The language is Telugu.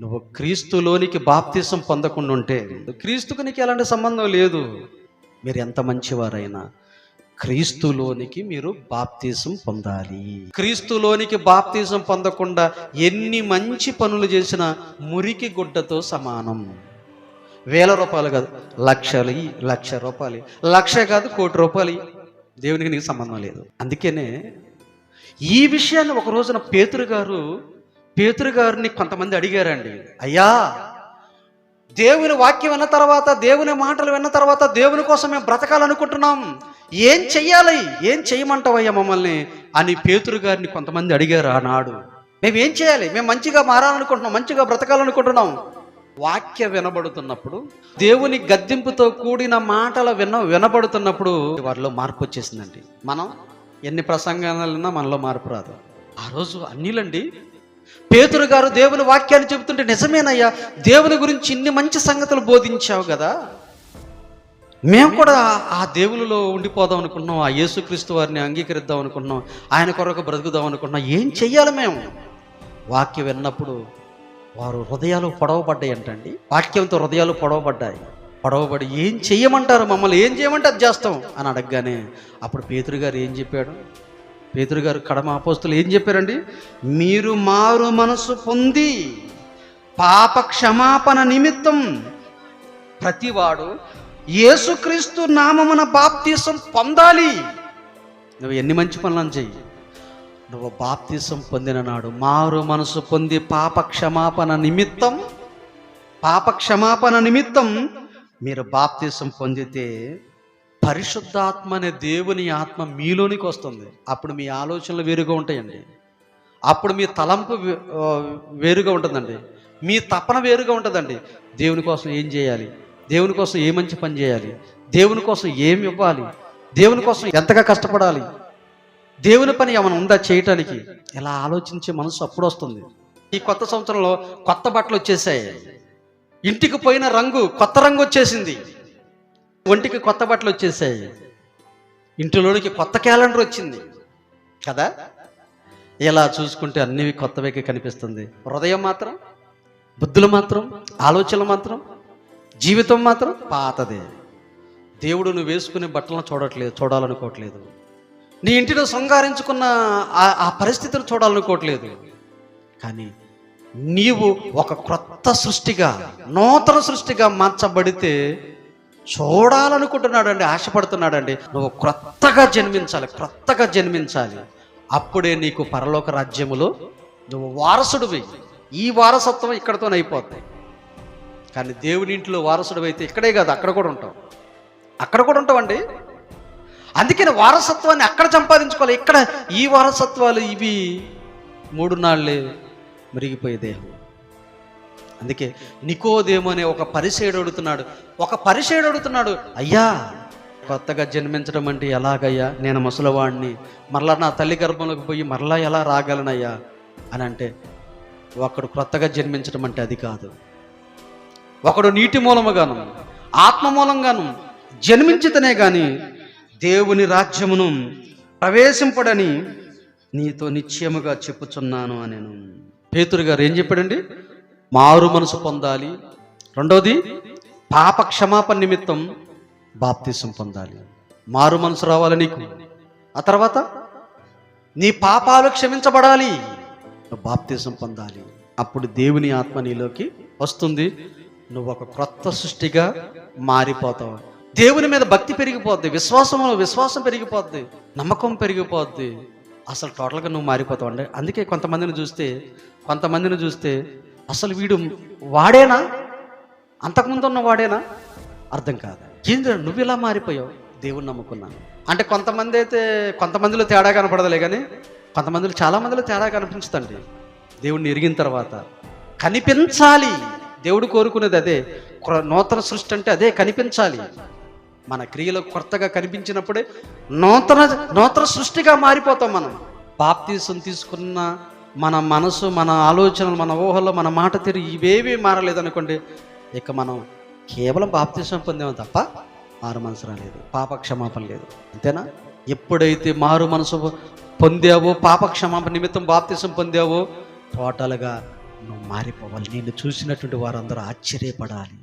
నువ్వు క్రీస్తులోనికి బాప్తిసం పొందకుండా ఉంటే క్రీస్తుకు నీకు ఎలాంటి సంబంధం లేదు. మీరు ఎంత మంచివారైనా క్రీస్తులోనికి మీరు బాప్తిసం పొందాలి. క్రీస్తులోనికి బాప్తిసం పొందకుండా ఎన్ని మంచి పనులు చేసినా మురికి గుడ్డతో సమానం. 1000 రూపాయలు కాదు, లక్షలు, 1,00,000 రూపాయలు, 1,00,000 కాదు, 1,00,00,000 రూపాయలు, దేవునికి నీకు సంబంధం లేదు. అందుకనే ఈ విషయాన్ని ఒక రోజున పేతురు గారిని కొంతమంది అడిగారండి, అయ్యా దేవుని వాక్యం విన్న తర్వాత, దేవుని మాటలు విన్న తర్వాత దేవుని కోసం మేము బ్రతకాలనుకుంటున్నాం, ఏం చెయ్యాలి, ఏం చేయమంటావయ్యా మమ్మల్ని అని పేతురు గారిని కొంతమంది అడిగారు ఆనాడు. మేము ఏం చేయాలి, మేము మంచిగా మారాలనుకుంటున్నాం, మంచిగా బ్రతకాలనుకుంటున్నాం. వాక్య వినబడుతున్నప్పుడు, దేవుని గద్దింపుతో కూడిన మాటలు వినబడుతున్నప్పుడు వారిలో మార్పు వచ్చేసిందండి. మనం ఎన్ని ప్రసంగాలన్నా మనలో మార్పు రాదు. ఆ రోజు అన్నిలండి పేతురు గారు దేవుని వాక్యాన్ని చెబుతుంటే, నిజమేనయ్యా దేవుని గురించి ఇన్ని మంచి సంగతులు బోధించావు కదా, మేము కూడా ఆ దేవునిలో ఉండిపోదాం అనుకుంటున్నాం, ఆ యేసుక్రీస్తు వారిని అంగీకరిద్దాం అనుకుంటున్నాం, ఆయన కొరకు బ్రతుకుదాం అనుకుంటున్నాం, ఏం చెయ్యాలి మేము? వాక్యం విన్నప్పుడు వారు హృదయాలు పొడవబడ్డాయి అంటండి. వాక్యంతో హృదయాలు పొడవబడి ఏం చెయ్యమంటారు, మమ్మల్ని ఏం చేయమంటే అది చేస్తాం అని అడగగానే అప్పుడు పేతురు గారు ఏం చెప్పాడు? పేతురు గారు కడమ అపోస్తులు ఏం చెప్పారండి? మీరు మారు మనసు పొంది పాప క్షమాపణ నిమిత్తం ప్రతివాడు యేసుక్రీస్తు నామమున బాప్తిసం పొందాలి. నువ్వు ఎన్ని మంచి పనులను చెయ్యి, నువ్వు బాప్తిసం పొందిన నాడు మారు మనసు పొంది పాప క్షమాపణ నిమిత్తం మీరు బాప్తిసం పొందితే పరిశుద్ధాత్మ అనే దేవుని ఆత్మ మీలోనికి వస్తుంది. అప్పుడు మీ ఆలోచనలు వేరుగా ఉంటాయండి, అప్పుడు మీ తలంపు వేరుగా ఉంటుందండి, మీ తపన వేరుగా ఉంటుందండి. దేవుని కోసం ఏం చేయాలి, దేవుని కోసం ఏ మంచి పని చేయాలి, దేవుని కోసం ఏమి ఇవ్వాలి, దేవుని కోసం ఎంతగా కష్టపడాలి, దేవుని పని ఏమైనా ఉందా చేయటానికి, ఇలా ఆలోచించే మనసు అప్పుడు వస్తుంది. ఈ కొత్త సంవత్సరంలో కొత్త బట్టలు వచ్చేసాయి, ఇంటికి పోయిన రంగు కొత్త రంగు వచ్చేసింది, ఒంటికి కొత్త బట్టలు వచ్చేసాయి, ఇంటిలోనికి కొత్త క్యాలెండర్ వచ్చింది కదా. ఇలా చూసుకుంటే అన్నీ కొత్తవే కనిపిస్తుంది. హృదయం మాత్రం, బుద్ధులు మాత్రం, ఆలోచనలు మాత్రం, జీవితం మాత్రం పాతదే. దేవుడు నువ్వు వేసుకునే బట్టలను చూడాలనుకోవట్లేదు, నీ ఇంటిలో శృంగారించుకున్న ఆ పరిస్థితిని చూడాలనుకోవట్లేదు. కానీ నీవు ఒక క్రొత్త సృష్టిగా, నూతన సృష్టిగా మార్చబడితే చూడాలనుకుంటున్నాడండి, ఆశపడుతున్నాడండి. నువ్వు క్రొత్తగా జన్మించాలి. అప్పుడే నీకు పరలోక రాజ్యములో నువ్వు వారసుడివి. ఈ వారసత్వం ఇక్కడతోనే అయిపోతాయి. కానీ దేవుని ఇంట్లో వారసుడు అయితే ఇక్కడే కాదు, అక్కడ కూడా ఉంటావండి. అందుకని వారసత్వాన్ని అక్కడ సంపాదించుకోవాలి. ఇక్కడ ఈ వారసత్వాలు ఇవి 3 నాళ్ళే మురిగిపోయే దేహం. అందుకే నికోదేము అనే ఒక పరిసేయుడు అడుగుతున్నాడు, అయ్యా కొత్తగా జన్మించడం అంటే ఎలాగయ్యా, నేను ముసలివాడిని, మరలా నా తల్లి గర్భంలోకి పోయి మరలా ఎలా రాగలనయ్యా అని అంటే, ఒకడు క్రొత్తగా జన్మించడం అంటే అది కాదు. ఒకడు నీటి మూలముగాను ఆత్మ మూలంగాను జన్మించితేనే గాని దేవుని రాజ్యమును ప్రవేశింపడని నీతో నిశ్చయముగా చెప్పుచున్నాను అని పేతురు గారు ఏం చెప్పాడండి? మారు మనసు పొందాలి, రెండోది పాప క్షమాపణ నిమిత్తం బాప్తిసం పొందాలి. మారు మనసు రావాలి నీకు, ఆ తర్వాత నీ పాపాలు క్షమించబడాలి, బాప్తిసం పొందాలి. అప్పుడు దేవుని ఆత్మ నీలోకి వస్తుంది, నువ్వు ఒక క్రొత్త సృష్టిగా మారిపోతావు. దేవుని మీద భక్తి పెరిగిపోద్ది, విశ్వాసం పెరిగిపోద్ది, నమ్మకం పెరిగిపోద్ది. అసలు టోటల్గా నువ్వు మారిపోతావు అండి. అందుకే కొంతమందిని చూస్తే అసలు వీడు వాడేనా, అంతకుముందు ఉన్న వాడేనా అర్థం కాదు. ఏంద్ర నువ్వు ఇలా మారిపోయావు, దేవుని నమ్ముకున్నాను అంటే. కొంతమందిలో తేడా కనపడదులే, కానీ కొంతమందిలో, చాలా మందిలో తేడా కనిపించుతండి. దేవుడిని ఎరిగిన తర్వాత కనిపించాలి. దేవుడు కోరుకునేది అదే. నూతన సృష్టి అంటే అదే, కనిపించాలి. మన క్రియలకు కొత్తగా కనిపించినప్పుడే నూతన సృష్టిగా మారిపోతాం మనం. బాప్తిసం తీసుకున్న మన మనసు, మన ఆలోచనలు, మన ఊహల్లో, మన మాట తీరు ఇవేవి మారలేదనుకోండి, ఇక మనం కేవలం బాప్తిసం పొందాము తప్ప మారు మనసు రాలేదు, పాప క్షమాపణ లేదు. అంతేనా? ఎప్పుడైతే మారు మనసు పొందావో, పాప క్షమాపణ నిమిత్తం బాప్తిసం పొందావో, టోటల్గా నువ్వు మారిపోవాలి. నిన్ను చూసినటువంటి వారందరూ ఆశ్చర్యపడాలి.